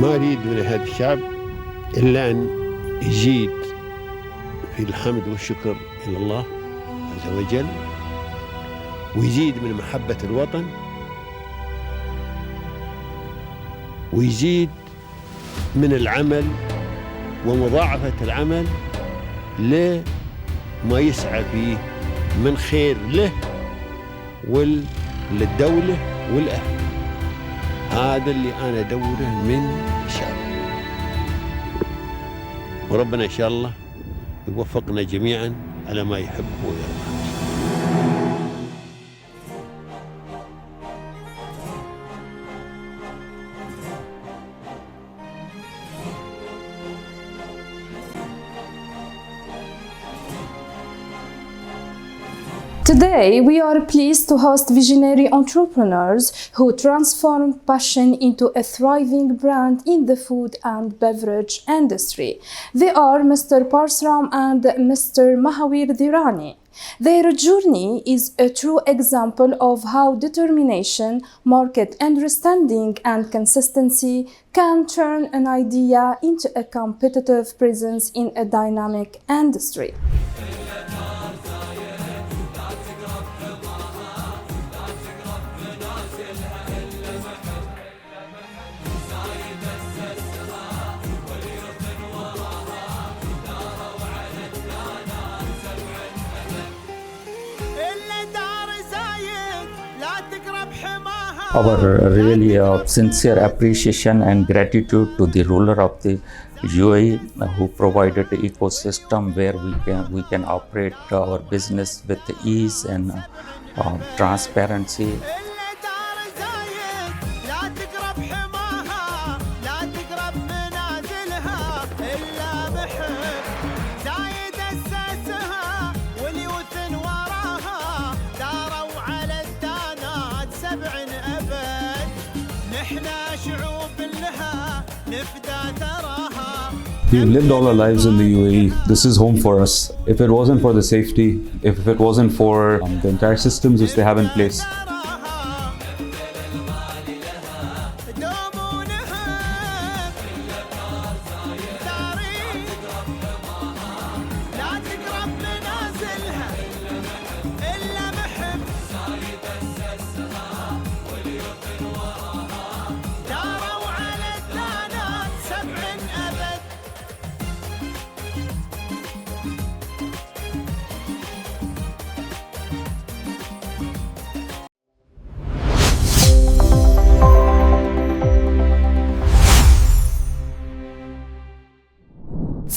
ما أريد من هذا الشعب إلا أن يزيد في الحمد والشكر إلى الله عز وجل، ويزيد من محبة الوطن، ويزيد من العمل ومضاعفة العمل لما يسعى فيه من خير له وللدولة والأهل. هذا اللي أنا أدوره من الشعب، وربنا إن شاء الله يوفقنا جميعا على ما يحب ويرضى. Today, we are pleased to host visionary entrepreneurs who transform passion into a thriving brand in the food and beverage industry. They are Mr. Parsram and Mr. Dhirani. Their journey is a true example of how determination, market understanding, and consistency can turn an idea into a competitive presence in a dynamic industry. Our really sincere appreciation and gratitude to the ruler of the UAE who provided the ecosystem where we can operate our business with ease and transparency. We've lived all our lives in the UAE. This is home for us. If it wasn't for the safety, if it wasn't for the entire systems which they have in place,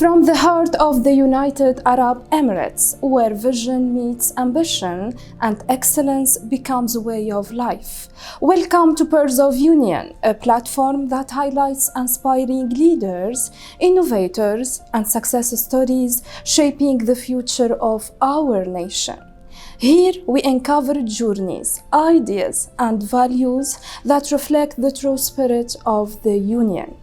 From the heart of the United Arab Emirates, where vision meets ambition and excellence becomes a way of life. Welcome to Pearls of Union, a platform that highlights inspiring leaders, innovators, and success stories shaping the future of our nation. Here we uncover journeys, ideas, and values that reflect the true spirit of the Union.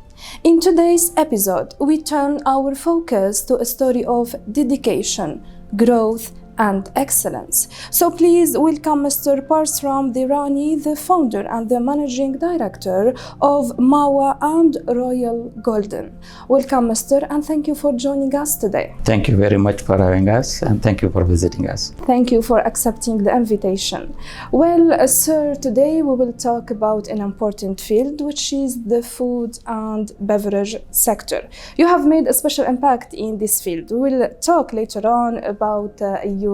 In today's episode, we turn our focus to a story of dedication, growth, and excellence. So please welcome Mr. Parsram Dhirani, the founder and the managing director of Mawa and Royal Golden. Welcome, Mr., and thank you for joining us today. Thank you very much for having us, and thank you for visiting us. Thank you for accepting the invitation. Well, sir, today we will talk about an important field, which is the food and beverage sector. You have made a special impact in this field. We will talk later on about your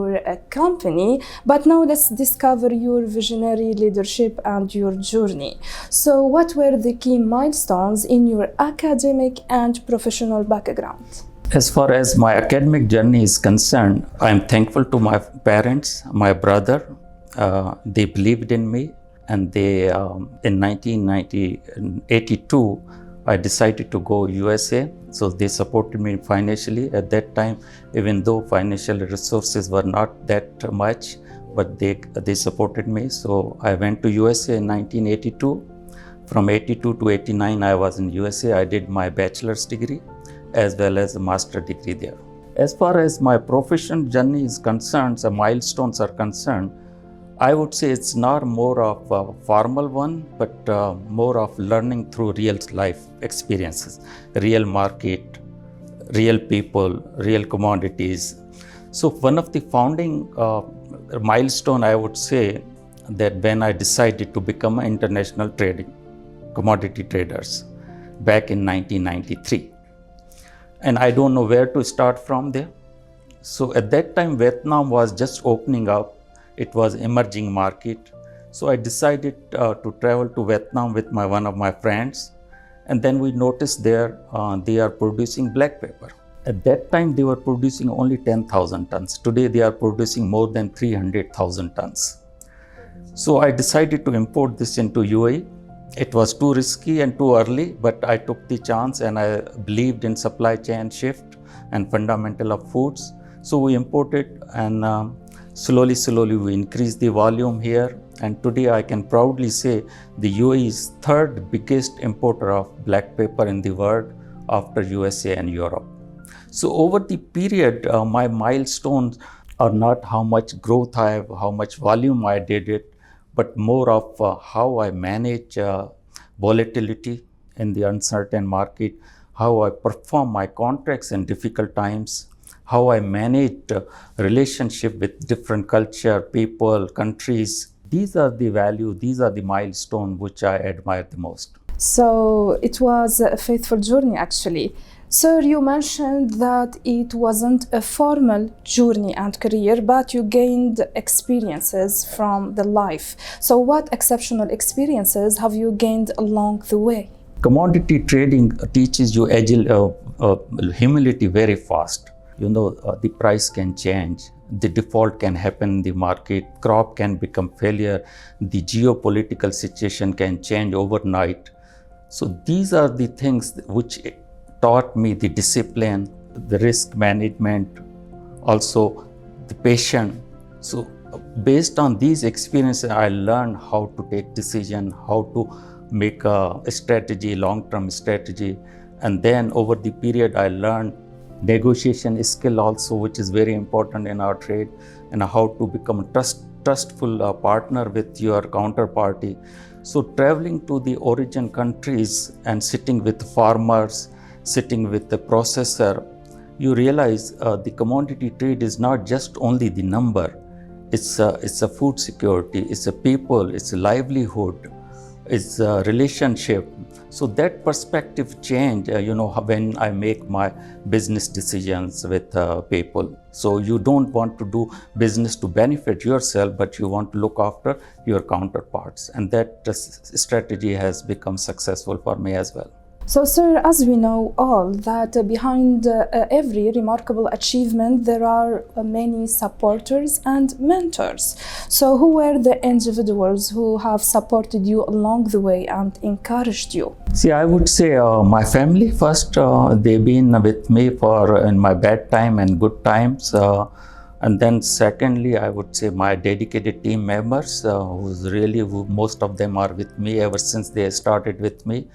company, but now let's discover your visionary leadership and your journey. So what were the key milestones in your academic and professional background? As far as my academic journey is concerned, I am thankful to my parents, my brother. They believed in me, and they in 1982 I decided to go USA. So they supported me financially at that time, even though financial resources were not that much, but they supported me. So I went to USA in 1982. From 82 to 89, I was in USA. I did my bachelor's degree as well as a master's degree there. As far as my professional journey is concerned, the milestones are concerned, I would say it's not more of a formal one, but more of learning through real life experiences, real market, real people, real commodities. So one of the founding milestone, I would say, that when I decided to become an international trading commodity traders back in 1993. And I don't know where to start from there. So at that time, Vietnam was just opening up. It was emerging market. So I decided to travel to Vietnam with one of my friends. And then we noticed there they are producing black pepper. At that time, they were producing only 10,000 tons. Today, they are producing more than 300,000 tons. So I decided to import this into UAE. It was too risky and too early, but I took the chance and I believed in supply chain shift and fundamental of foods. So we imported and slowly we increased the volume here. And today I can proudly say the UAE is third biggest importer of black pepper in the world after USA and Europe. So over the period, my milestones are not how much growth I have, how much volume I did it, but more of how I manage volatility in the uncertain market, how I perform my contracts in difficult times, how I manage relationship with different culture, people, countries. These are the value, these are the milestone which I admire the most. So it was a faithful journey actually. Sir, you mentioned that it wasn't a formal journey and career, but you gained experiences from the life. So what exceptional experiences have you gained along the way? Commodity trading teaches you humility very fast. You know, the price can change, the default can happen in the market, crop can become failure, the geopolitical situation can change overnight. So these are the things which taught me the discipline, the risk management, also the patience. So based on these experiences, I learned how to take decision, how to make a strategy, long-term strategy. And then over the period, I learned negotiation skill also, which is very important in our trade, and how to become a trustful partner with your counterparty. So traveling to the origin countries and sitting with farmers, sitting with the processor, you realize the commodity trade is not just only the number. It's a food security, it's a people, it's a livelihood, it's a relationship. So that perspective change, when I make my business decisions with people. So you don't want to do business to benefit yourself, but you want to look after your counterparts. And that strategy has become successful for me as well. So, sir, as we know all that behind every remarkable achievement, there are many supporters and mentors. So, who were the individuals who have supported you along the way and encouraged you? See, I would say my family first. They've been with me in my bad time and good times. And then secondly, I would say my dedicated team members, most of them are with me ever since they started with me.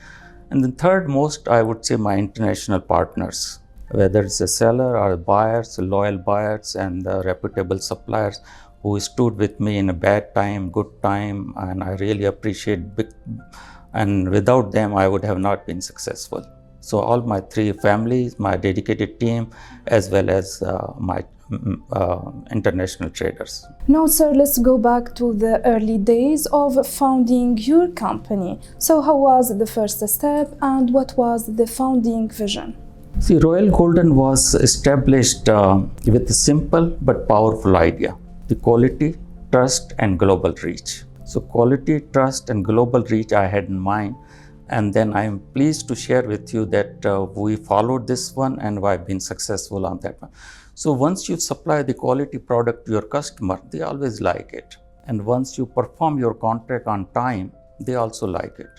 And the third most, I would say my international partners, whether it's a seller or buyers, loyal buyers and reputable suppliers who stood with me in a bad time, good time, and I really appreciate and without them, I would have not been successful. So all my three families, my dedicated team, as well as my international traders. Now, sir, let's go back to the early days of founding your company. So how was the first step and what was the founding vision? See, Royal Golden was established with a simple but powerful idea: the quality, trust and global reach. So quality, trust and global reach I had in mind. And then I am pleased to share with you that we followed this one and I've been successful on that one. So once you supply the quality product to your customer, they always like it. And once you perform your contract on time, they also like it.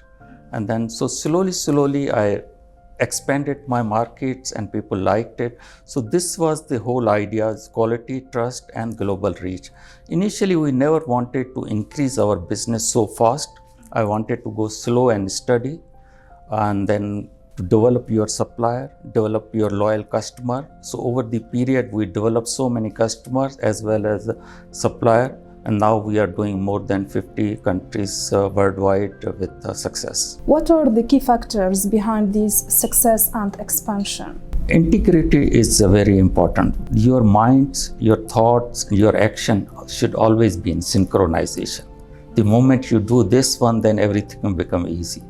And then so slowly I expanded my markets and people liked it. So this was the whole idea, is quality, trust and global reach. Initially, we never wanted to increase our business so fast. I wanted to go slow and steady, and then to develop your supplier, develop your loyal customer. So over the period, we developed so many customers as well as supplier And now we are doing more than 50 countries worldwide with success. What are the key factors behind this success and expansion? Integrity is very important. Your minds, your thoughts, your action should always be in synchronization. The moment you do this one, then everything will become easy.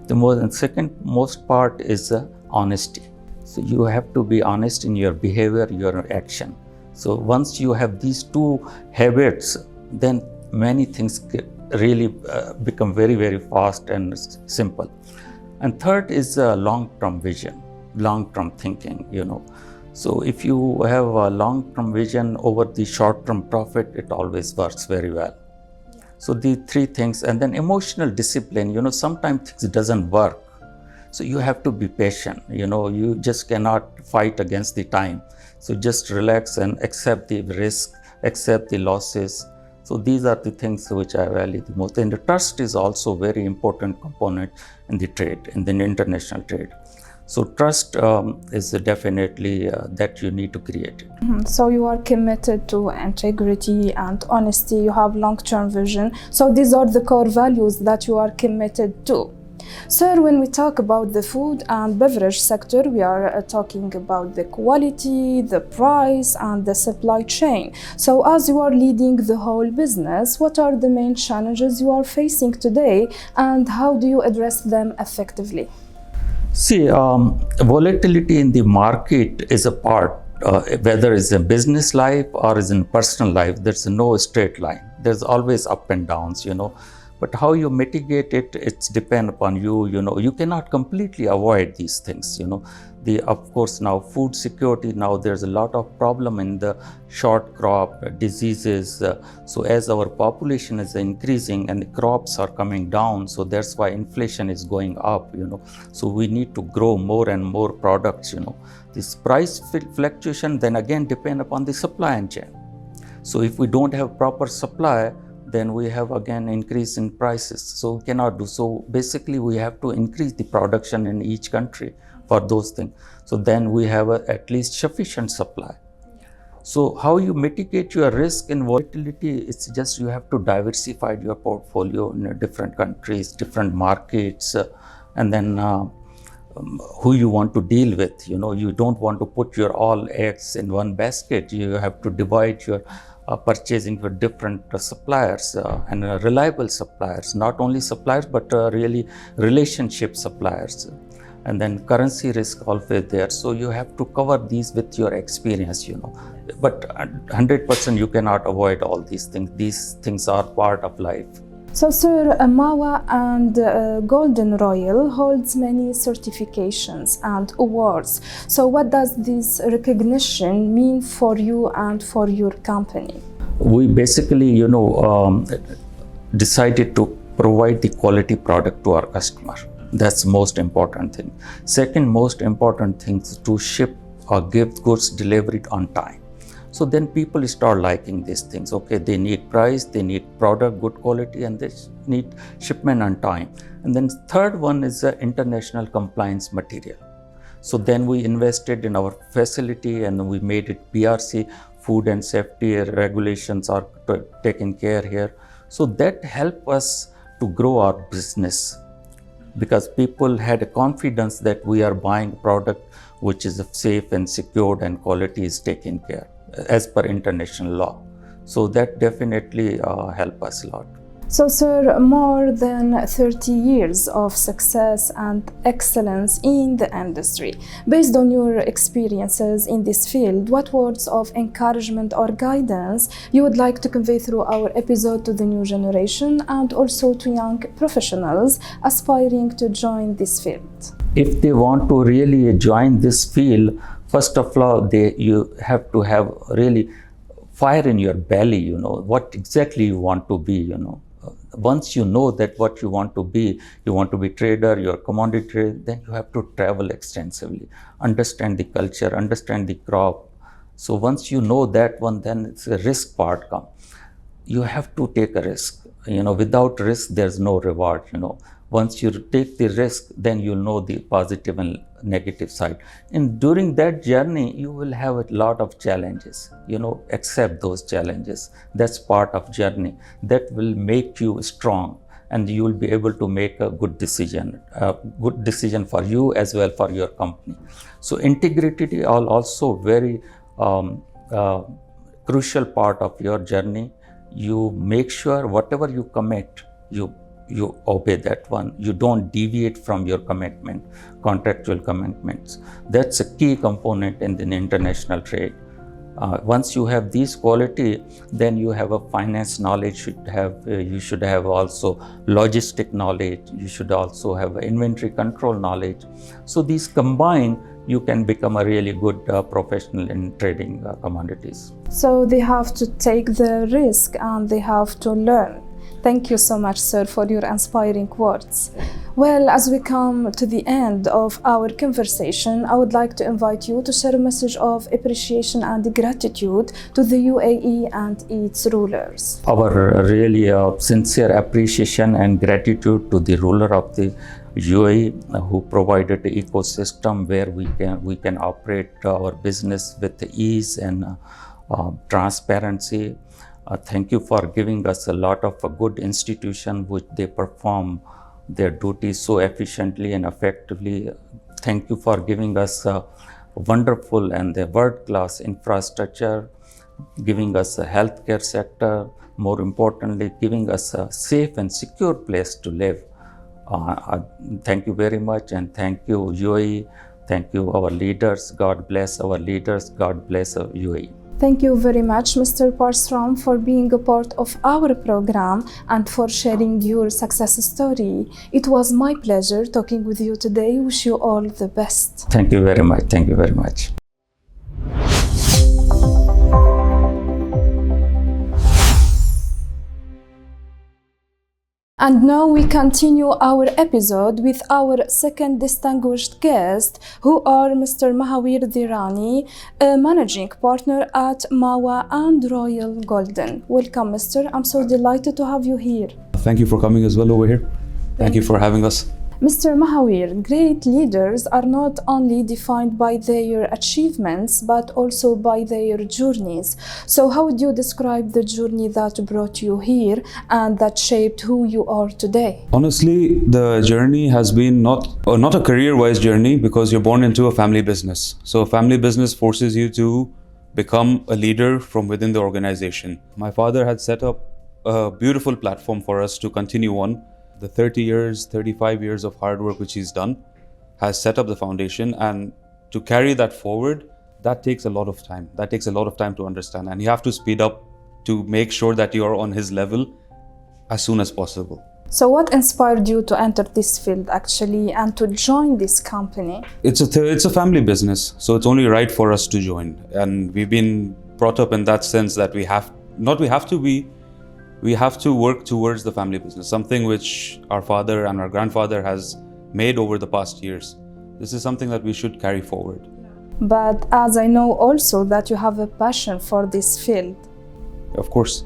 The second most part is honesty. So you have to be honest in your behavior, your action. So once you have these two habits, then many things really become very, very fast and simple. And third is long-term vision, long-term thinking, So if you have a long-term vision over the short-term profit, it always works very well. So the three things, and then emotional discipline, sometimes things doesn't work. So you have to be patient, you just cannot fight against the time. So just relax and accept the risk, accept the losses. So these are the things which I value the most. And the trust is also very important component in the trade, in the international trade. So trust is definitely that you need to create it. So you are committed to integrity and honesty, you have long-term vision. So these are the core values that you are committed to. Sir, when we talk about the food and beverage sector, we are talking about the quality, the price, and the supply chain. So as you are leading the whole business, what are the main challenges you are facing today, and how do you address them effectively? See, volatility in the market is a part, whether it's in business life or is in personal life, there's no straight line. There's always up and downs, But how you mitigate it, it's depend upon you, You cannot completely avoid these things, Of course, now food security, now there's a lot of problem in the short crop, diseases. So as our population is increasing and the crops are coming down, so that's why inflation is going up, So we need to grow more and more products, This price fluctuation then again depend upon the supply chain. So if we don't have proper supply, then we have again increase in prices. So we cannot do. So basically we have to increase the production in each country for those things. So then we have at least sufficient supply. So how you mitigate your risk in volatility, it's just you have to diversify your portfolio in different countries, different markets, and then who you want to deal with. You don't want to put your all eggs in one basket. You have to divide your purchasing for different suppliers and reliable suppliers, not only suppliers but really relationship suppliers, and then currency risk always there. So you have to cover these with your experience, but 100% you cannot avoid all these things. These things are part of life. So, Sir, MAWA and Golden Royal holds many certifications and awards. So what does this recognition mean for you and for your company? We basically, decided to provide the quality product to our customer. That's the most important thing. Second most important thing is to ship or give goods delivered on time. So then people start liking these things. Okay, they need price, they need product, good quality, and they need shipment on time. And then third one is the international compliance material. So then we invested in our facility and we made it PRC, food and safety regulations are taken care here. So that helped us to grow our business, because people had a confidence that we are buying product which is safe and secured and quality is taken care as per international law. So that definitely helped us a lot. So, Sir, more than 30 years of success and excellence in the industry. Based on your experiences in this field, what words of encouragement or guidance you would like to convey through our episode to the new generation and also to young professionals aspiring to join this field? If they want to really join this field, first of all, you have to have really fire in your belly, what exactly you want to be, Once you know that what you want to be trader, you're commodity trader, then you have to travel extensively, understand the culture, understand the crop. So once you know that one, then it's a risk part come. You have to take a risk. Without risk, there's no reward, Once you take the risk, then you'll know the positive and negative side. And during that journey, you will have a lot of challenges. Accept those challenges. That's part of journey. That will make you strong, and you will be able to make a good decision for you as well for your company. So integrity are also very crucial part of your journey. You make sure whatever you commit, you obey that one. You don't deviate from your commitment, contractual commitments. That's a key component in the international trade. Once you have these quality, then you have a finance knowledge. You should have also logistic knowledge. You should also have inventory control knowledge. So these combined, you can become a really good professional in trading commodities. So they have to take the risk and they have to learn. Thank you so much, sir, for your inspiring words. Well, as we come to the end of our conversation, I would like to invite you to share a message of appreciation and gratitude to the UAE and its rulers. Our really sincere appreciation and gratitude to the ruler of the UAE who provided the ecosystem where we can operate our business with ease and transparency. Thank you for giving us a lot of a good institution which they perform their duties so efficiently and effectively. Thank you for giving us a wonderful and a world-class infrastructure, giving us a healthcare sector, more importantly, giving us a safe and secure place to live. Thank you very much, and thank you UAE. Thank you our leaders. God bless our leaders. God bless UAE. Thank you very much, Mr. Parsram, for being a part of our program and for sharing your success story. It was my pleasure talking with you today. Wish you all the best. Thank you very much. Thank you very much. And now we continue our episode with our second distinguished guest, who are Mr. Dhirani, a managing partner at Mawa and Royal Golden. Welcome, Mr. I'm so delighted to have you here. Thank you for coming as well over here. Thank you for having us. Mr. Mahawir, great leaders are not only defined by their achievements, but also by their journeys. So how would you describe the journey that brought you here and that shaped who you are today? Honestly, the journey has been not a career-wise journey because you're born into a family business. So a family business forces you to become a leader from within the organization. My father had set up a beautiful platform for us to continue on. The 35 years of hard work which he's done has set up the foundation, and to carry that forward, that takes a lot of time. That takes a lot of time to understand, and you have to speed up to make sure that you are on his level as soon as possible. So what inspired you to enter this field actually and to join this company? It's a family business, so it's only right for us to join. And we've been brought up in that sense that we have to work towards the family business, something which our father and our grandfather has made over the past years. This is something that we should carry forward. But as I know also that you have a passion for this field. Of course.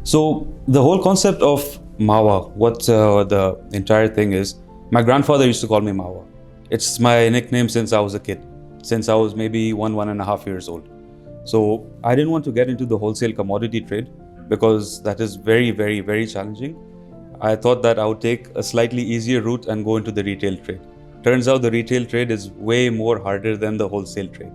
So the whole concept of Mawa, what the entire thing is, my grandfather used to call me Mawa. It's my nickname since I was a kid, since I was maybe 1.5 years old. So I didn't want to get into the wholesale commodity trade because that is very, very, very challenging. I thought that I would take a slightly easier route and go into the retail trade. Turns out the retail trade is way more harder than the wholesale trade.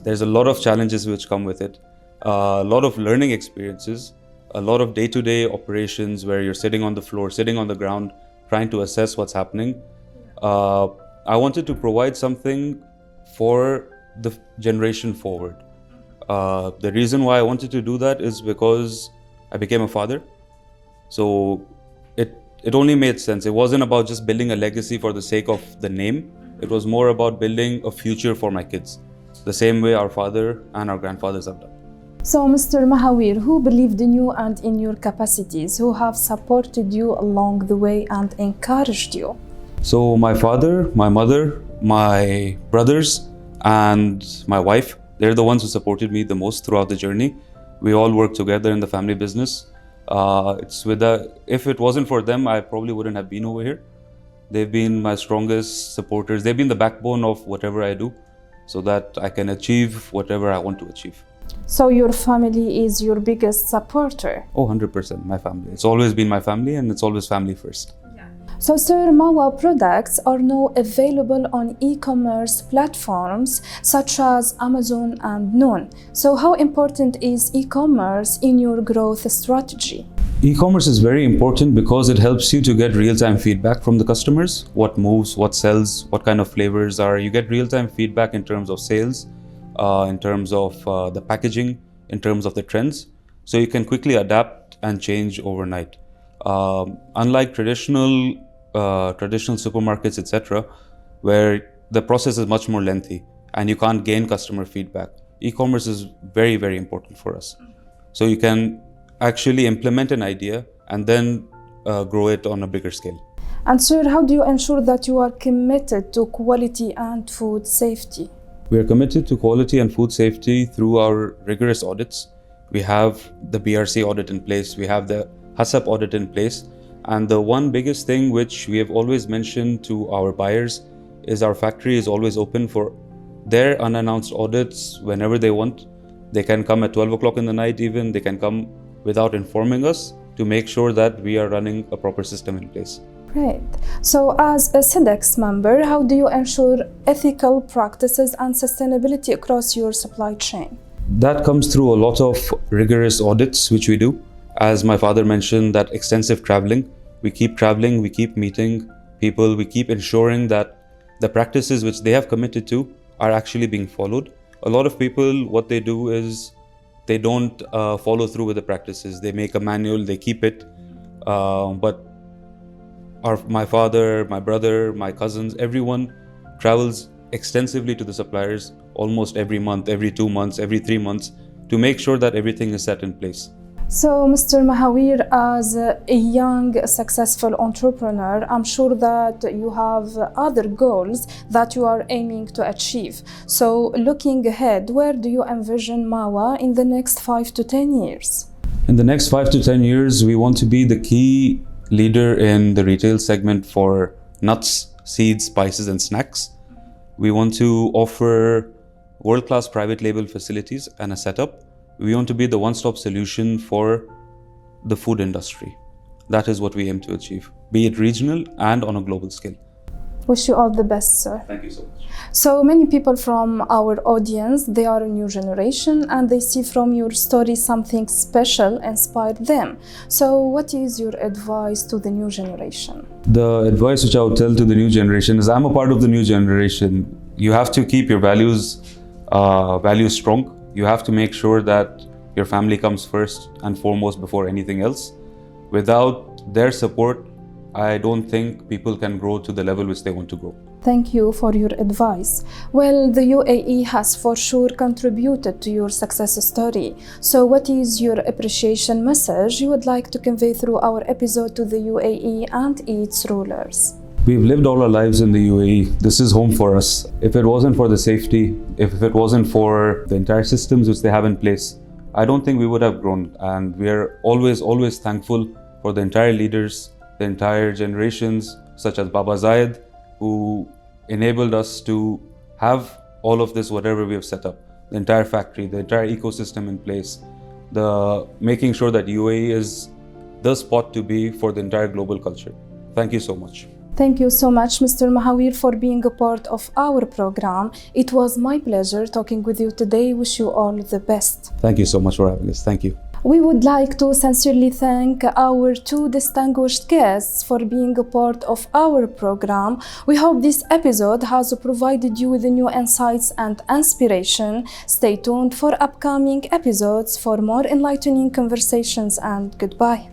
There's a lot of challenges which come with it, a lot of learning experiences, a lot of day-to-day operations where you're sitting on the floor, sitting on the ground, trying to assess what's happening. I wanted to provide something for the generation forward. The reason why I wanted to do that is because I became a father. So it only made sense. It wasn't about just building a legacy for the sake of the name. It was more about building a future for my kids, the same way our father and our grandfathers have done. So, Mr. Mahawir, who believed in you and in your capacities, who have supported you along the way and encouraged you? So my father, my mother, my brothers, and my wife, they're the ones who supported me the most throughout the journey. We all work together in the family business. If it wasn't for them, I probably wouldn't have been over here. They've been my strongest supporters. They've been the backbone of whatever I do, so that I can achieve whatever I want to achieve. So your family is your biggest supporter? Oh, 100%, my family. It's always been my family, and it's always family first. So, sir, Mawa products are now available on e-commerce platforms such as Amazon and Noon. So, how important is e-commerce in your growth strategy? E-commerce is very important because it helps you to get real-time feedback from the customers. What moves, what sells, what kind of flavors are. You get real-time feedback in terms of sales, in terms of the packaging, in terms of the trends. So you can quickly adapt and change overnight. Unlike traditional supermarkets, etc., where the process is much more lengthy and you can't gain customer feedback, e-commerce is very, very important for us. So you can actually implement an idea and then grow it on a bigger scale. And sir, how do you ensure that you are committed to quality and food safety? We are committed to quality and food safety through our rigorous audits. We have the BRC audit in place, we have the HACCP audit in place, and the one biggest thing which we have always mentioned to our buyers is our factory is always open for their unannounced audits whenever they want. They can come at 12 o'clock in the night even, they can come without informing us to make sure that we are running a proper system in place. Great. So as a SEDEX member, how do you ensure ethical practices and sustainability across your supply chain? That comes through a lot of rigorous audits which we do. As my father mentioned, that extensive traveling. We keep traveling, we keep meeting people, we keep ensuring that the practices which they have committed to are actually being followed. A lot of people, what they do is they don't follow through with the practices. They make a manual, they keep it. But my father, my brother, my cousins, everyone travels extensively to the suppliers almost every month, every 2 months, every 3 months to make sure that everything is set in place. So, Mr. Mahawir, as a young, successful entrepreneur, I'm sure that you have other goals that you are aiming to achieve. So, looking ahead, where do you envision Mawa in the next 5 to 10 years? In the next 5 to 10 years, we want to be the key leader in the retail segment for nuts, seeds, spices, and snacks. We want to offer world-class private label facilities and a setup. We want to be the one-stop solution for the food industry. That is what we aim to achieve, be it regional and on a global scale. Wish you all the best, sir. Thank you so much. So many people from our audience, they are a new generation and they see from your story something special inspired them. So what is your advice to the new generation? The advice which I would tell to the new generation is I'm a part of the new generation. You have to keep your values strong. You have to make sure that your family comes first and foremost before anything else. Without their support, I don't think people can grow to the level which they want to grow. Thank you for your advice. Well, the UAE has for sure contributed to your success story. So what is your appreciation message you would like to convey through our episode to the UAE and its rulers? We've lived all our lives in the UAE. This is home for us. If it wasn't for the safety, if it wasn't for the entire systems which they have in place, I don't think we would have grown. And we are always thankful for the entire leaders, the entire generations, such as Baba Zayed, who enabled us to have all of this, whatever we have set up, the entire factory, the entire ecosystem in place, making sure that UAE is the spot to be for the entire global culture. Thank you so much. Thank you so much, Mr. Mahawir, for being a part of our program. It was my pleasure talking with you today. Wish you all the best. Thank you so much for having us. Thank you. We would like to sincerely thank our two distinguished guests for being a part of our program. We hope this episode has provided you with new insights and inspiration. Stay tuned for upcoming episodes for more enlightening conversations, and goodbye.